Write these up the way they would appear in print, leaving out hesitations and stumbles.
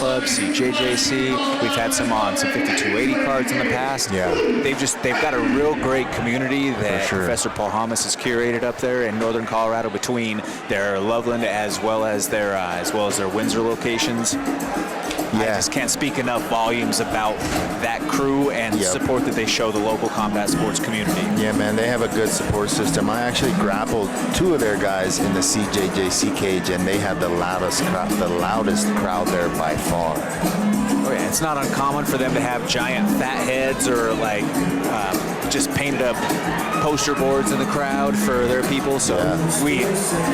Club, CJJC. We've had some on some 5280 cards in the past. Yeah. They've got a real great community that Professor Paul Hamas has curated up there in northern Colorado between their Loveland as well as their Windsor locations. I just can't speak enough volumes about that crew and the support that they show the local combat sports community. Yeah, man, they have a good support system. I actually grappled 2 of their guys in the CJJC cage, and they had the loudest crowd there by far. Oh yeah, it's not uncommon for them to have giant fat heads or like just painted up poster boards in the crowd for their people. So we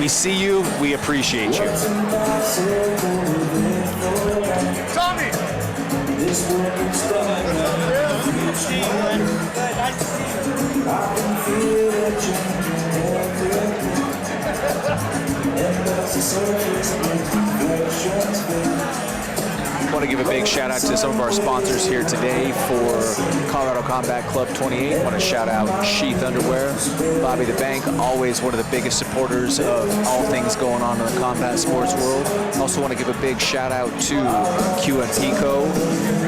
see you, we appreciate you. Tommy! I want to give a big shout out to some of our sponsors here today for Colorado Combat Club 28. I want to shout out Sheath Underwear, Bobby the Bank, always one of the biggest supporters of all things going on in the combat sports world. Also want to give a big shout out to QMPco.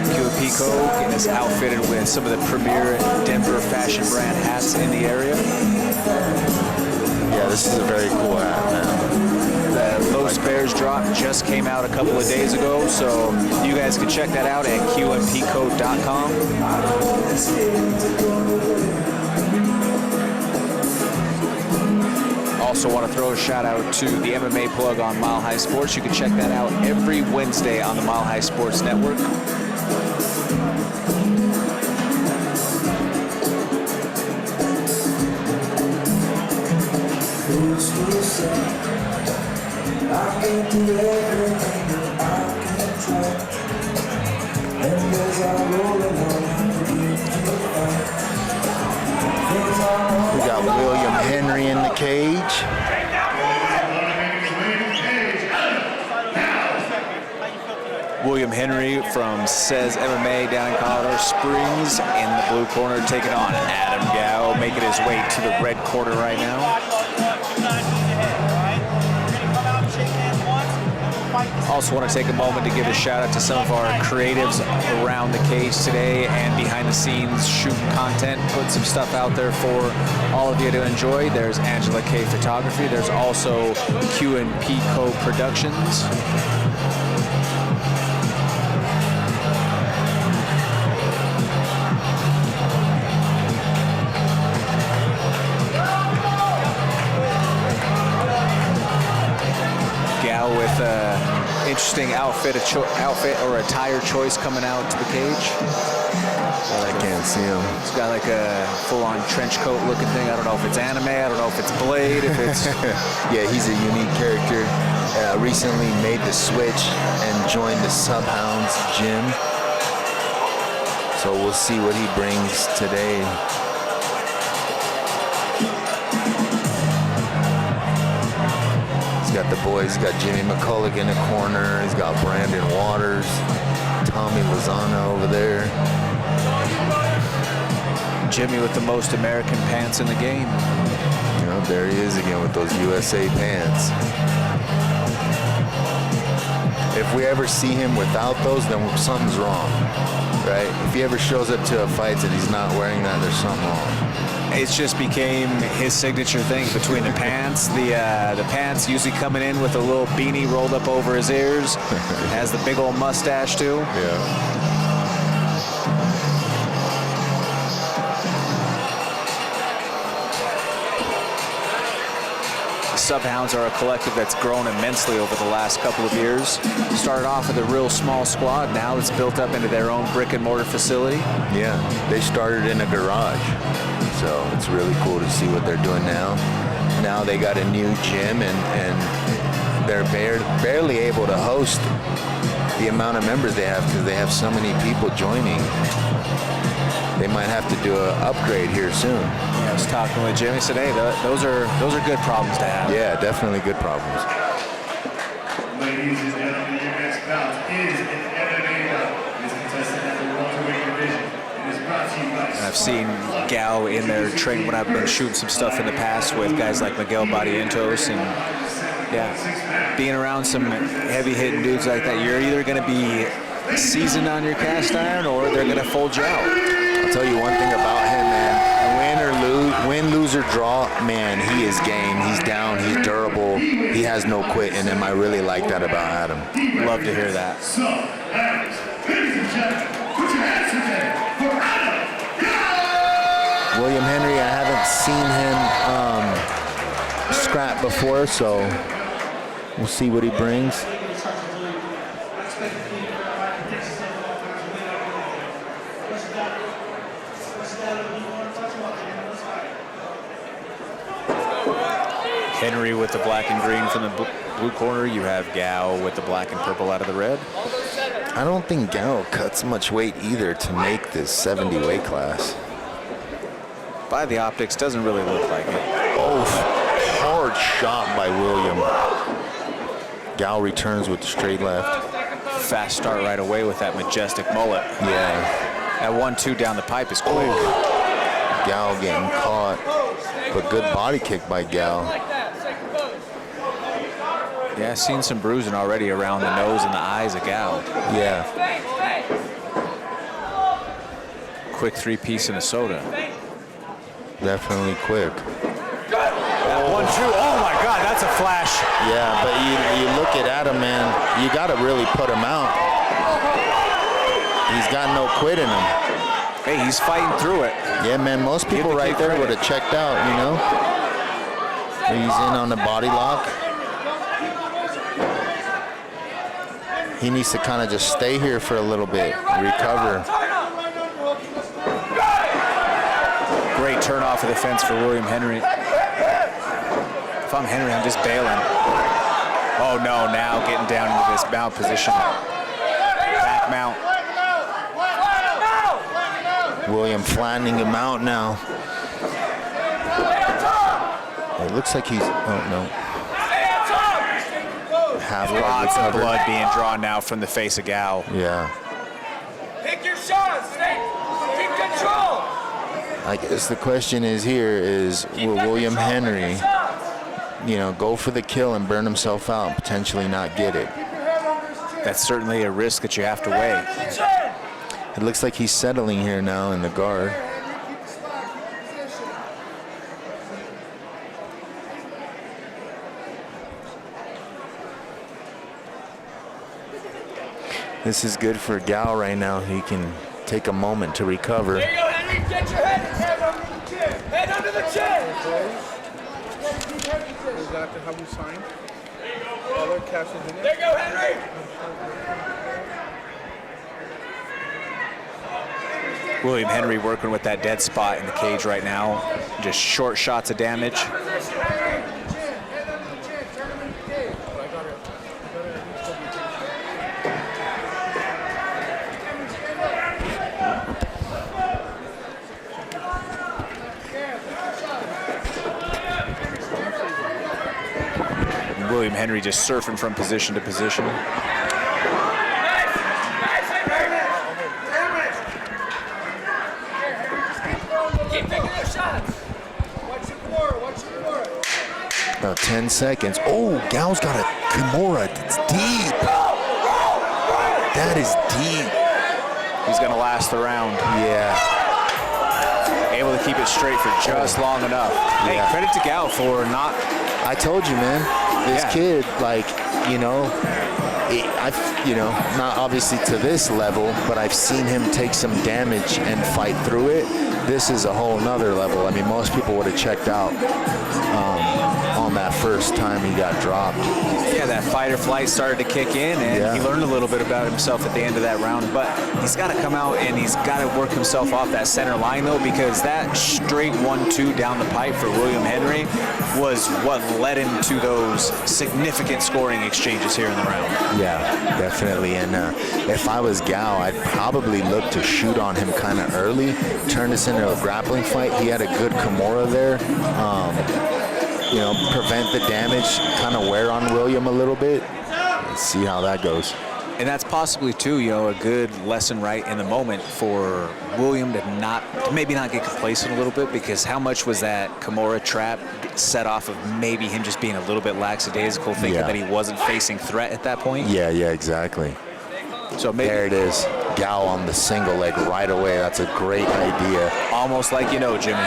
QMPco getting us outfitted with some of the premier Denver fashion brand hats in the area. Yeah, this is a very cool hat, man. The Los Bears drop just came out a couple of days ago, so you guys can check that out at qmpco.com. Also want to throw a shout out to the MMA plug on Mile High Sports. You can check that out every Wednesday on the Mile High Sports Network. I can do everything that I can try. And as I roll along, we got William Henry in the cage. William Henry from Says MMA down in Colorado Springs in the blue corner, taking on Adam Gao, making his way to the red corner right now. Also want to take a moment to give a shout out to some of our creatives around the cage today and behind the scenes shooting content, putting some stuff out there for all of you to enjoy. There's Angela K Photography. There's also Q&P Co Productions. Gal with interesting outfit or attire choice coming out to the cage. I can't see him. It's got like a full-on trench coat looking thing. I don't know if it's anime. I don't know if it's Blade. If it's yeah, he's a unique character. Recently made the switch and joined the Sub Hounds gym. So we'll see what he brings today. He's got the boys. He's got Jimmy McCulloch in the corner. He's got Brandon Waters, Tommy Lozana over there. Jimmy with the most American pants in the game. You know, there he is again with those USA pants. If we ever see him without those, then something's wrong, right? If he ever shows up to a fight and he's not wearing that, there's something wrong. It's just became his signature thing between the pants. The pants usually coming in with a little beanie rolled up over his ears. Has the big old mustache too. Yeah. Subhounds are a collective that's grown immensely over the last couple of years. Started off with a real small squad. Now it's built up into their own brick and mortar facility. Yeah, they started in a garage. So it's really cool to see what they're doing now. Now they got a new gym and they're barely able to host the amount of members they have because they have so many people joining. They might have to do an upgrade here soon. Yeah, I was talking with Jimmy today. Those are good problems to have. Yeah, definitely good problems. Ladies and gentlemen, your next bout is an MMA bout. It is contested at the welterweight division. It is brought to you by. I've seen Gao in there training when I've been shooting some stuff in the past with guys like Miguel Barrientos and yeah. being around some heavy-hitting dudes like that, you're either going to be seasoned on your cast iron or they're going to fold you out. I'll tell you one thing about him, man. Win, lose, or draw, man, he is game. He's down. He's durable. He has no quit in him. I really like that about Adam. Love to hear that. So, ladies and gentlemen, put your hands together for Adam. William Henry, I haven't seen him scrap before, so we'll see what he brings. Henry with the black and green from the blue corner. You have Gao with the black and purple out of the red. I don't think Gao cuts much weight either to make this 70 weight class. By the optics, doesn't really look like it. Oh, hard shot by William. Gao returns with the straight left. Fast start right away with that majestic mullet. Yeah. That 1-2 down the pipe is quick. Gao getting caught, but good body kick by Gao. Yeah, I've seen some bruising already around the nose and the eyes of Gao. Yeah. Quick 3-piece and a soda. Definitely quick. That 1-2, oh my God, that's a flash. Yeah, but you look at Adam, man, you got to really put him out. He's got no quit in him. Hey, he's fighting through it. Yeah, man, most people right there would have checked out, you know? He's in on the body lock. He needs to kind of just stay here for a little bit, recover. Great turn off of the fence for William Henry. If I'm Henry, I'm just bailing. Oh no, now getting down into this mount position. Back mount. William flattening him out now. It looks like he's, oh no. Lots of blood being drawn now from the face of Gao. Yeah. Pick your shots, keep control. I guess the question is will William Henry, you know, go for the kill and burn himself out and potentially not get it? That's certainly a risk that you have to weigh. It looks like he's settling here now in the guard. This is good for Gao right now. He can take a moment to recover. There you go, Henry. Get your head under the chin. Head under the chin. Is that how we sign? Other cash in There you go, Henry. William Henry working with that dead spot in the cage right now. Just short shots of damage. William Henry just surfing from position to position. Keep taking those shots. Watch your core. About 10 seconds. Oh, Gao's got a Kimura. It's deep. That is deep. He's going to last the round. Yeah. Able to keep it straight for just long enough. Hey, Yeah. credit to Gao for not... I told you, man. This kid, like, you know, not obviously to this level, but I've seen him take some damage and fight through it. This is a whole nother level. I mean, most people would have checked out on that first time he got dropped. Yeah, that fight or flight started to kick in, and he learned a little bit about himself at the end of that round. But he's got to come out and he's got to work himself off that center line, though, because that straight 1-2 down the pipe for William Henry was what led him to those significant scoring exchanges here in the round. Yeah, definitely. And if I was Gao, I'd probably look to shoot on him kind of early, turn this into a grappling fight. He had a good Kimura there. You know, prevent the damage, kind of wear on William a little bit. Let's see how that goes. And that's possibly too, you know, a good lesson right in the moment for William to maybe not get complacent a little bit, because how much was that Kimura trap set off of maybe him just being a little bit lackadaisical, thinking that he wasn't facing threat at that point? Yeah, exactly. So maybe there it is. Gal on the single leg right away. That's a great idea. Almost like you know, Jimmy.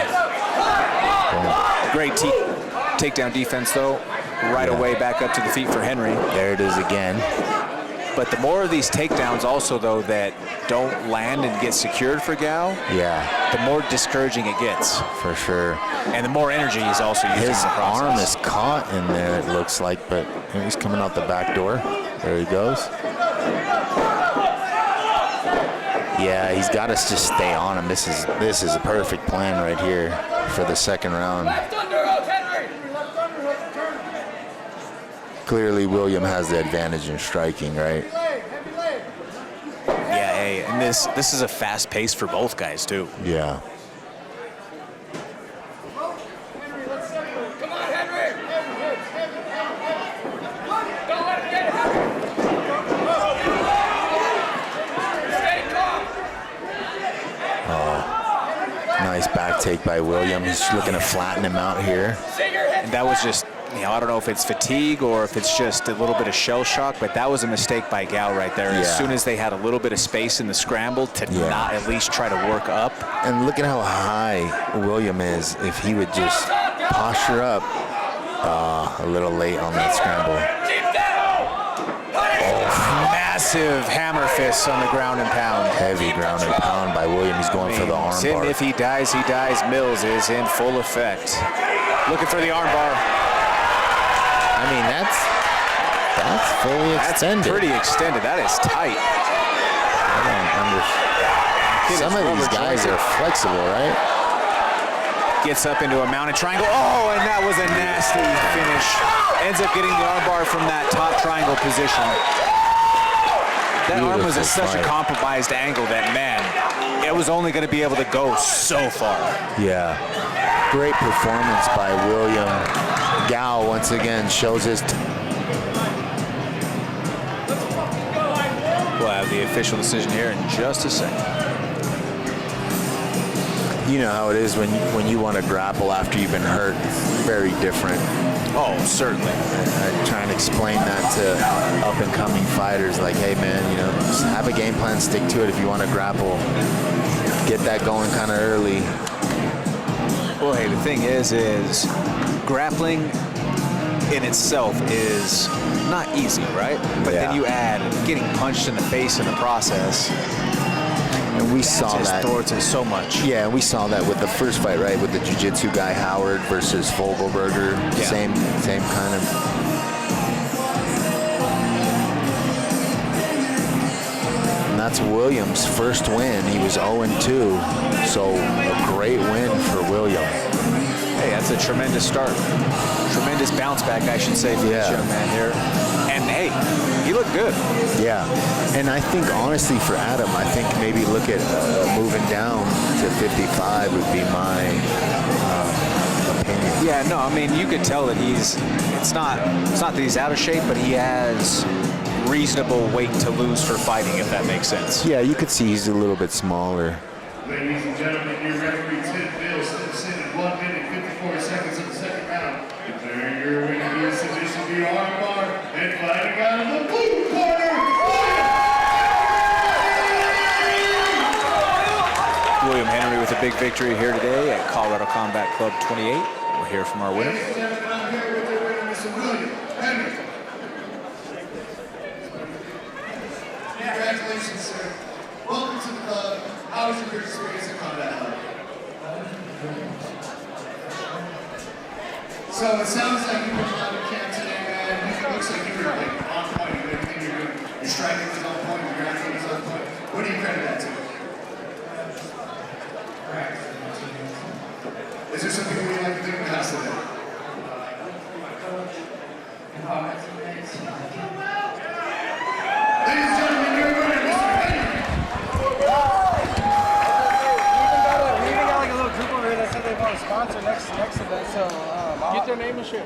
Great takedown defense though. Right away back up to the feet for Henry. There it is again. But the more of these takedowns also, though, that don't land and get secured for Gal, the more discouraging it gets. For sure. And the more energy he's also using. His in the process. arm is caught in there, it looks like, but he's coming out the back door. There he goes. Yeah, he's got us just stay on him. This is a perfect plan right here for the second round. Clearly, William has the advantage in striking, right? Yeah, hey, and this is a fast pace for both guys too. Yeah. Come on, Henry! Don't let him get it! Stay calm! Nice back take by William. He's looking to flatten him out here. And that was just, you know, I don't know if it's fatigue or if it's just a little bit of shell shock, but that was a mistake by Gal right there. As soon as they had a little bit of space in the scramble to not at least try to work up. And look at how high William is. If he would just posture up, a little late on that scramble. Massive hammer fists on the ground and pound. Heavy ground and pound by William. He's going for the arm bar. If he dies, he dies. Mills is in full effect. Looking for the arm bar. I mean, that's fully extended. That's pretty extended. That is tight. I don't understand. Some of these guys are flexible, right? Gets up into a mounted triangle. Oh, and that was a nasty finish. Ends up getting the arm bar from that top triangle position. That arm was at such a compromised angle that, man, it was only going to be able to go so far. Yeah. Great performance by William. Gal once again shows his. We'll have the official decision here in just a second. You know how it is when you want to grapple after you've been hurt. Very different. Oh, certainly. I try and explain that to up-and-coming fighters, like, hey, man, you know, just have a game plan, stick to it if you want to grapple. Get that going kind of early. Well, hey, the thing is grappling in itself is not easy, right? But then you add getting punched in the face in the process. And we saw that. Distorts it so much. Yeah, we saw that with the first fight, right? With the jiu-jitsu guy Howard versus Fogelberger. Yeah. Same kind of. And that's Williams' first win. He was 0-2, so a great win for William. Hey, that's a tremendous start. Tremendous bounce back, I should say, for this young man here. And hey, he looked good. Yeah, and I think honestly for Adam, I think maybe look at moving down to 55 would be my opinion. Yeah, no, I mean, you could tell that it's not that he's out of shape, but he has reasonable weight to lose for fighting, if that makes sense. Yeah, you could see he's a little bit smaller. Ladies and gentlemen, your referee Tim Bill steps in at 1 minute 54 seconds of the second round. Declaring your winner via submission via armbar and fighting out of the blue corner. William Henry with a big victory here today at Colorado Combat Club 28. We'll hear from our winner. Ladies and gentlemen, I'm here with the winner, Mr. William Henry. Congratulations, sir. Welcome to the club. How was your experience in combat life? So it sounds like you were out of camp today, man. It looks like you were like on point with everything you're doing. Your striking was on point, your grappling was on point. What do you credit that to? Is there something you would like to do in the house today? Ladies and gentlemen, your winner, Mr. Henry. We even got like a little group over here that said they want to sponsor next event, so get their name and shit.